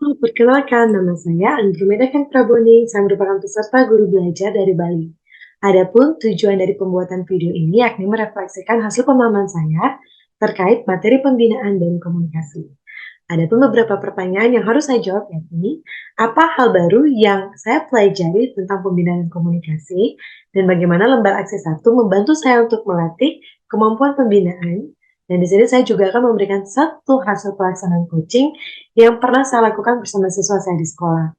Halo, perkenalkan nama saya Andromeda Ken Praboni. Saya merupakan peserta guru belajar dari Bali. Adapun tujuan dari pembuatan video ini yakni merefleksikan hasil pemahaman saya terkait materi pembinaan dan komunikasi. Adapun beberapa pertanyaan yang harus saya jawab yakni, apa hal baru yang saya pelajari tentang pembinaan dan komunikasi, dan bagaimana lembar aksi 1 membantu saya untuk melatih kemampuan pembinaan, dan di sini saya juga akan memberikan satu hasil pelaksanaan coaching yang pernah saya lakukan bersama siswa saya di sekolah.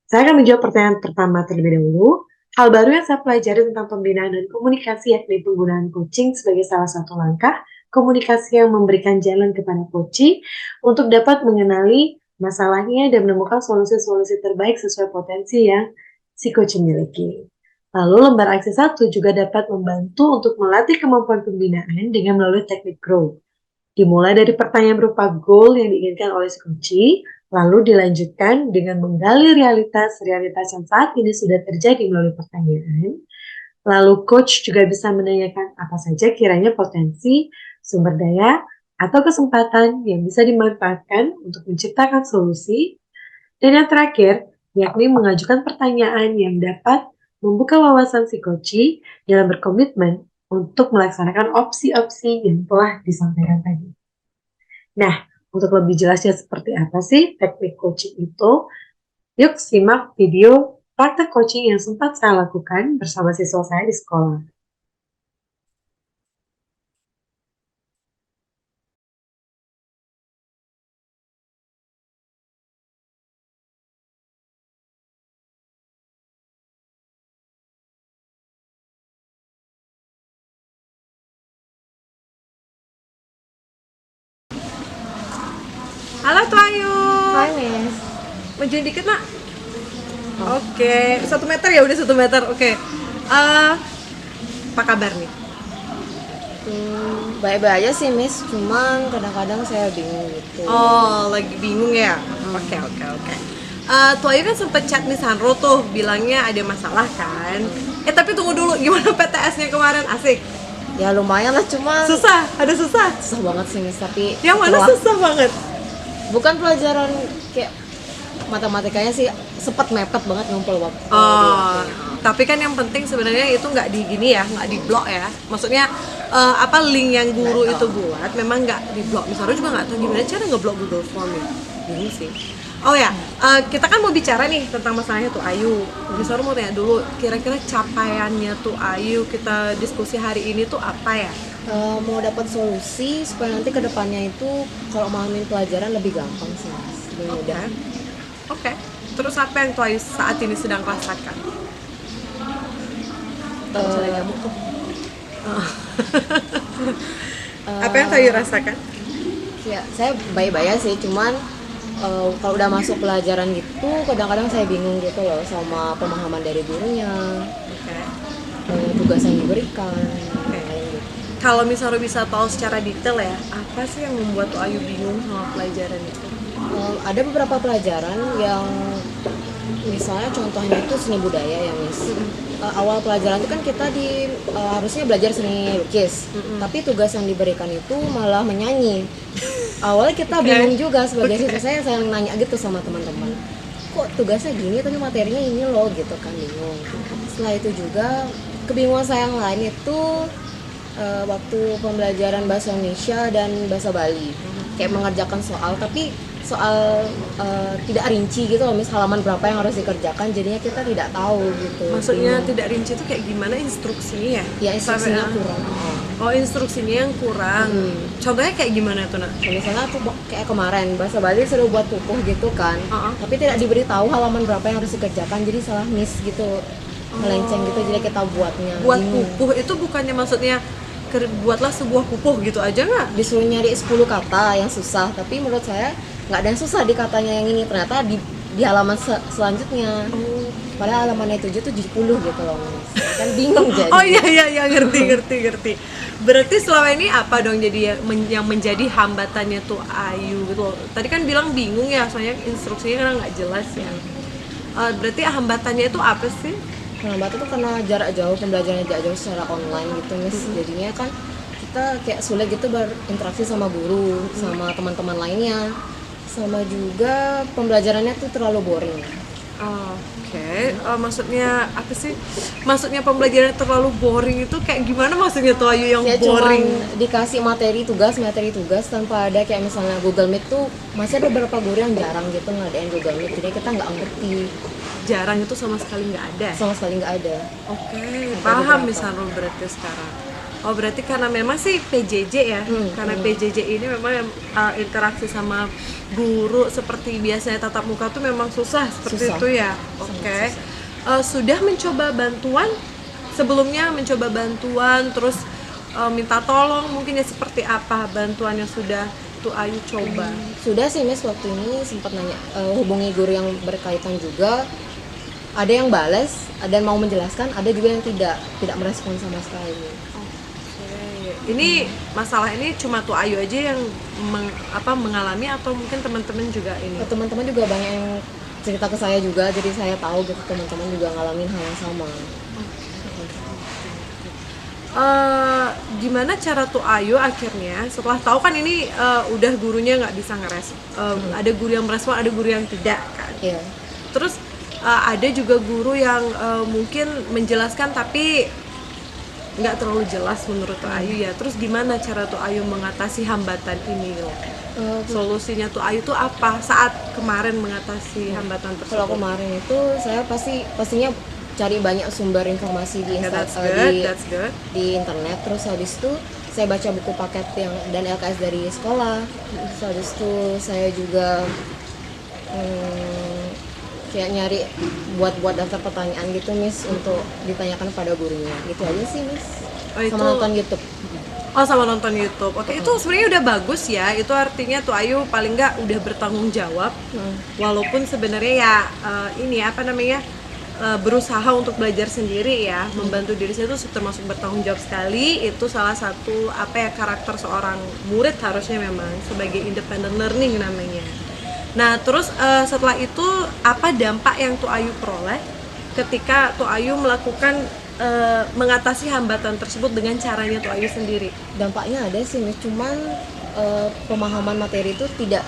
Saya akan menjawab pertanyaan pertama terlebih dahulu. Hal baru yang saya pelajari tentang pembinaan dan komunikasi yakni penggunaan coaching sebagai salah satu langkah komunikasi yang memberikan jalan kepada coach untuk dapat mengenali masalahnya dan menemukan solusi-solusi terbaik sesuai potensi yang si coach miliki. Lalu lembar aksi 1 juga dapat membantu untuk melatih kemampuan pembinaan dengan melalui teknik GROW. Dimulai dari pertanyaan berupa goal yang diinginkan oleh si kunci, lalu dilanjutkan dengan menggali realitas yang saat ini sudah terjadi melalui pertanyaan. Lalu coach juga bisa menanyakan apa saja kiranya potensi, sumber daya, atau kesempatan yang bisa dimanfaatkan untuk menciptakan solusi. Dan yang terakhir, yakni mengajukan pertanyaan yang dapat membuka wawasan si coach dalam berkomitmen untuk melaksanakan opsi-opsi yang telah disampaikan tadi. Nah, untuk lebih jelasnya seperti apa sih teknik coaching itu, yuk simak video praktek coaching yang sempat saya lakukan bersama siswa saya di sekolah. Halo Tuh Ayu. Hai Miss. Majuin dikit nak. Oke, 1 meter ya udah 1 meter. Oke. Apa kabar nih? Baik-baik aja sih Miss, cuman kadang-kadang saya bingung gitu. Oh, lagi bingung ya? Oke. Tuh Ayu kan sempet chat Miss Hanro tuh, bilangnya ada masalah kan? Tapi tunggu dulu, gimana PTS-nya kemarin? Asik? Ya lumayan lah, cuman Susah? Ada susah? susah banget sih Miss, tapi Yang mana susah banget? bukan pelajaran kayak matematikanya sih sempat mepet banget ngumpul waktu. Oh, tapi kan yang penting sebenarnya itu nggak di gini ya, nggak di blok ya. Maksudnya apa link yang guru itu buat memang nggak di blok. Misalnya juga nggak tahu gimana cara ngeblok Google Form ya. Ini sih. Oh ya, kita kan mau bicara nih tentang masalahnya tuh Ayu. Misalnya mau tanya dulu, kira-kira capaiannya tuh Ayu kita diskusi hari ini tuh apa ya? Mau dapat solusi supaya nanti kedepannya itu kalau mahamin pelajaran lebih gampang sih Mas, lebih mudah. Oke. Terus apa yang tuh Ayu saat ini sedang rasakan? Eh, Apa yang tuh Ayu rasakan? Ya, saya baik-baik aja sih, cuman kalau udah masuk pelajaran gitu, kadang-kadang saya bingung gitu loh sama pemahaman dari gurunya, Oke. tugas yang diberikan, Oke. kayak gitu. Kalau misalnya bisa tahu secara detail ya, apa sih yang membuat tuh Ayu bingung sama pelajaran itu? Ada beberapa pelajaran yang misalnya contohnya itu seni budaya ya Miss. Awal pelajaran itu kan kita harusnya belajar seni lukis, tapi tugas yang diberikan itu malah menyanyi. Awalnya kita bingung juga sebagai siswa, saya nanya gitu sama teman-teman, kok tugasnya gini tapi materinya ini loh gitu kan, bingung. Setelah itu juga kebingungan saya yang lain itu waktu pembelajaran bahasa Indonesia dan bahasa Bali, kayak mengerjakan soal tapi soal tidak rinci gitu loh Miss, halaman berapa yang harus dikerjakan, jadinya kita tidak tahu gitu. Maksudnya tidak rinci itu kayak gimana instruksinya ya? Ya instruksinya Sampai- kurang. Oh, instruksinya yang kurang. Contohnya kayak gimana tuh nak? Nah, misalnya aku kayak kemarin bahasa Bali suruh buat pupuh gitu kan, tapi tidak diberitahu halaman berapa yang harus dikerjakan, jadi salah miss gitu, melenceng gitu, jadi kita buatnya Buat bingung. pupuh itu bukannya maksudnya buatlah sebuah pupuh gitu aja nggak? Disuruh nyari 10 kata yang susah, tapi menurut saya nggak ada yang susah di katanya yang ini, ternyata di halaman selanjutnya. Padahal halamannya 7 tuh 70 gitu loh Miss. Kan bingung jadi. Oh iya ngerti. Berarti selama ini apa dong jadi yang menjadi hambatannya tuh Ayu gitu? Tadi kan bilang bingung ya, soalnya instruksinya kan nggak jelas ya. Berarti hambatannya itu apa sih? Hambatan tuh karena jarak jauh, pembelajaran jarak jauh secara online gitu Miss. Jadinya kan kita kayak sulit gitu berinteraksi sama guru, sama teman-teman lainnya. sama juga pembelajarannya tuh terlalu boring. Oke, maksudnya apa sih? Maksudnya pembelajaran terlalu boring itu kayak gimana maksudnya tuh Ayu yang Ya cuman boring? dikasih materi tugas tanpa ada kayak misalnya Google Meet tuh masih ada beberapa guru yang jarang gitu ngadain Google Meet, jadi kita nggak ngerti, Jarang itu sama sekali nggak ada. sama sekali nggak ada. Oke, Ada paham beberapa. misalnya berarti sekarang. Oh berarti karena memang sih PJJ ya, karena PJJ ini memang interaksi sama guru seperti biasanya tatap muka tuh memang susah seperti Susah. itu ya. Oke. Sudah mencoba bantuan sebelumnya, mencoba bantuan terus minta tolong mungkin ya, seperti apa bantuan yang sudah tuh Ayu coba? Sudah sih Miss, waktu ini sempat nanya, hubungi guru yang berkaitan juga, ada yang balas dan mau menjelaskan, ada juga yang tidak merespon sama sekali. Ini masalah ini cuma tuh Ayu aja yang mengalami atau mungkin teman-teman juga ini? Teman-teman juga banyak yang cerita ke saya juga, jadi saya tahu gitu teman-teman juga ngalamin hal yang sama. Gimana cara tuh Ayu akhirnya setelah tahu kan ini udah gurunya nggak bisa ada guru yang merespon, ada guru yang tidak kan? Iya. Terus ada juga guru yang mungkin menjelaskan tapi nggak terlalu jelas menurut tuh Ayu ya. Terus gimana cara tuh Ayu mengatasi hambatan ini loh? Solusinya tuh Ayu tuh apa saat kemarin mengatasi hambatan tersebut? Kalau kemarin itu saya pastinya cari banyak sumber informasi di Yeah, that's good. di internet. Terus habis itu saya baca buku paket dan LKS dari sekolah. Terus habis itu saya juga kayak nyari buat daftar pertanyaan gitu Miss, untuk ditanyakan pada gurunya. Gitu aja sih Miss. Oh, itu- Sama nonton YouTube. Oh, sama nonton YouTube. Oke, itu sebenarnya udah bagus ya. Itu artinya tuh Ayu paling nggak udah bertanggung jawab. Walaupun sebenarnya ya ini apa namanya, berusaha untuk belajar sendiri ya, membantu diri saya itu termasuk bertanggung jawab sekali. Itu salah satu apa ya, karakter seorang murid harusnya memang sebagai independent learning namanya. Nah, terus setelah itu apa dampak yang tuh Ayu peroleh ketika tuh Ayu melakukan mengatasi hambatan tersebut dengan caranya tuh Ayu sendiri? Dampaknya ada sih Miss, cuman pemahaman materi itu tidak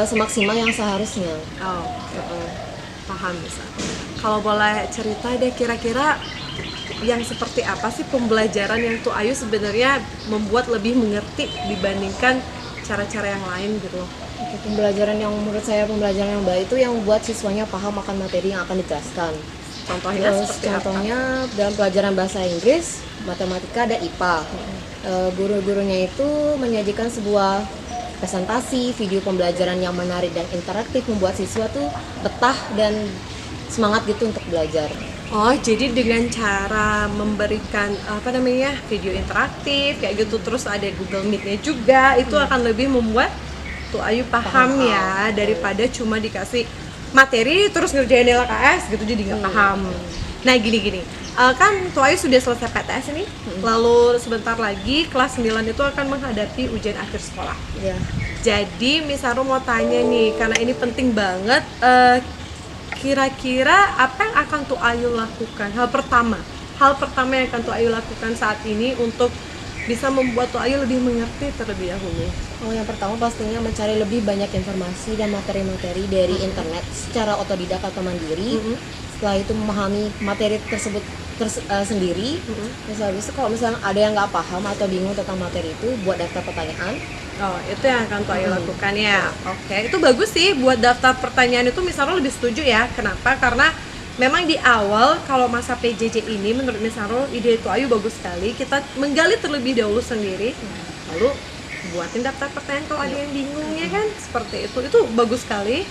semaksimal yang seharusnya. Oh, paham bisa. Kalau boleh cerita deh kira-kira yang seperti apa sih pembelajaran yang tuh Ayu sebenarnya membuat lebih mengerti dibandingkan cara-cara yang lain gitu loh? Oke, pembelajaran yang menurut saya pembelajaran yang baik itu yang membuat siswanya paham akan materi yang akan dijelaskan. Contohnya Terus seperti contohnya dalam pelajaran bahasa Inggris, matematika, dan IPA. Guru-gurunya itu menyajikan sebuah presentasi, video pembelajaran yang menarik dan interaktif, membuat siswa tuh betah dan semangat gitu untuk belajar. Oh, jadi dengan cara memberikan apa namanya, video interaktif kayak gitu, terus ada Google Meet-nya juga, itu akan lebih membuat tuh Ayu paham ya, daripada cuma dikasih materi terus ngerjain LKS gitu jadi nggak paham. Nah gini, kan tuh Ayu sudah selesai PTS ini, lalu sebentar lagi kelas 9 itu akan menghadapi ujian akhir sekolah. Ya. Jadi Miss Haru mau tanya nih, karena ini penting banget, kira-kira apa yang akan tuh Ayu lakukan? Hal pertama yang akan tuh Ayu lakukan saat ini untuk bisa membuat tuh Ayu lebih mengerti terlebih dahulu. Oh, yang pertama pastinya mencari lebih banyak informasi dan materi-materi dari internet secara otodidak atau mandiri. Setelah itu memahami materi tersebut sendiri. Terus habis itu kalau misalnya ada yang nggak paham atau bingung tentang materi itu, buat daftar pertanyaan. Oh, itu yang akan tuh Ayu lakukan ya. Oke, itu bagus sih buat daftar pertanyaan itu. Misalnya lebih setuju ya. Kenapa? Karena memang di awal kalau masa PJJ ini menurut Miss Haru, ide itu Ayu bagus sekali. Kita menggali terlebih dahulu sendiri, lalu buatin daftar pertanyaan kalau ada yang bingung ya kan, seperti itu bagus sekali,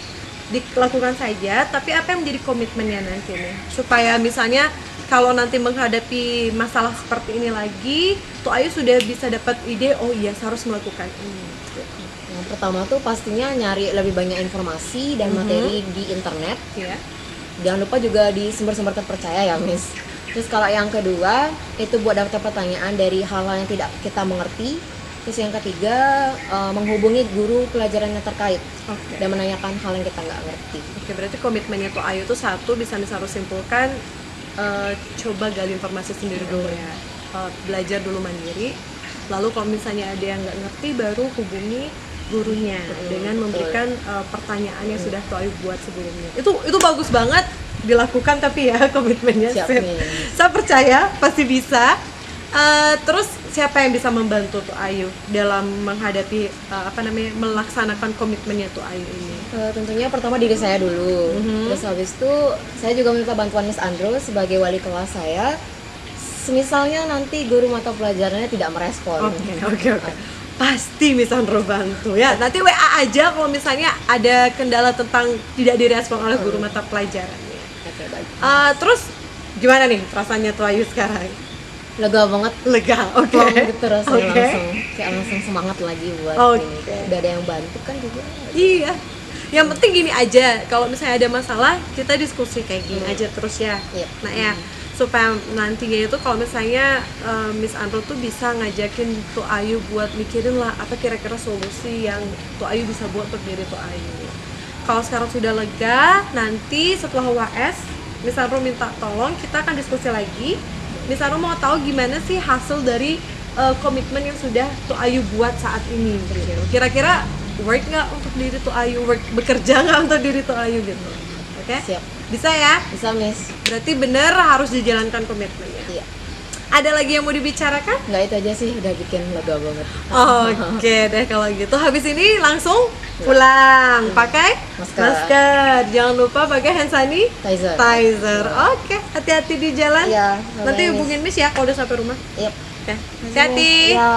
dilakukan saja. Tapi apa yang menjadi komitmennya nanti nih, supaya misalnya kalau nanti menghadapi masalah seperti ini lagi, tuh Ayu sudah bisa dapat ide, oh iya saya harus melakukan ini. Yang pertama tuh pastinya nyari lebih banyak informasi dan materi di internet. Ya. Jangan lupa juga di sumber-sumber terpercaya ya Miss. Terus kalau yang kedua itu buat daftar pertanyaan dari hal-hal yang tidak kita mengerti. Terus yang ketiga menghubungi guru pelajaran yang terkait dan menanyakan hal yang kita nggak ngerti. Oke, berarti komitmennya tuh Ayu tuh satu, bisa harus simpulkan, coba gali informasi sendiri dulu ya, belajar dulu mandiri. Lalu kalau misalnya ada yang nggak ngerti baru hubungi gurunya dengan memberikan pertanyaan yang sudah Tuh Ayu buat sebelumnya. Itu bagus banget dilakukan, tapi ya komitmennya Siap sip. nih. Saya percaya pasti bisa. Terus siapa yang bisa membantu Tuh Ayu dalam menghadapi melaksanakan komitmennya Tuh Ayu ini? Tentunya pertama diri saya dulu. Terus habis itu saya juga minta bantuan Miss Andro sebagai wali kelas saya. Semisalnya nanti guru mata pelajarannya tidak merespon. Oke. Pasti Miss Andro bantu ya. Nanti WA aja kalau misalnya ada kendala tentang tidak direspon oleh guru mata pelajarannya. Oke, baik. Terus gimana nih perasaannya Tuh Ayu sekarang? Lega banget. Lega, oke. Plong gitu rasanya Oke. langsung semangat lagi buat Oke. ini. Udah ada yang bantu kan juga. Iya. Yang penting gini aja, kalau misalnya ada masalah kita diskusi kayak gini aja terus ya. Iya. Nah ya, supaya nantinya itu kalau misalnya Miss Andro tuh bisa ngajakin Tuh Ayu buat mikirin lah apa kira-kira solusi yang Tuh Ayu bisa buat untuk diri Tuh Ayu. Kalau sekarang sudah lega, nanti setelah UAS Miss Andro minta tolong kita akan diskusi lagi. Miss Andro mau tahu gimana sih hasil dari komitmen yang sudah Tuh Ayu buat saat ini. Kira-kira work nggak untuk diri Tuh Ayu, bekerja nggak untuk diri Tuh Ayu gitu. Oke? Siap. Bisa ya? Bisa, Miss. Berarti bener harus dijalankan komitmennya. Iya. Ada lagi yang mau dibicarakan? Nggak itu aja sih, udah bikin lega banget. Oke deh kalau gitu. Habis ini langsung pulang. Pakai Masker. Jangan lupa pakai hand Tizer. Oke, hati-hati di jalan. Iya. Nanti bye-bye, hubungin Miss ya kalau udah sampai rumah. Miss. Yep. Oke. Hati-hati. Iya.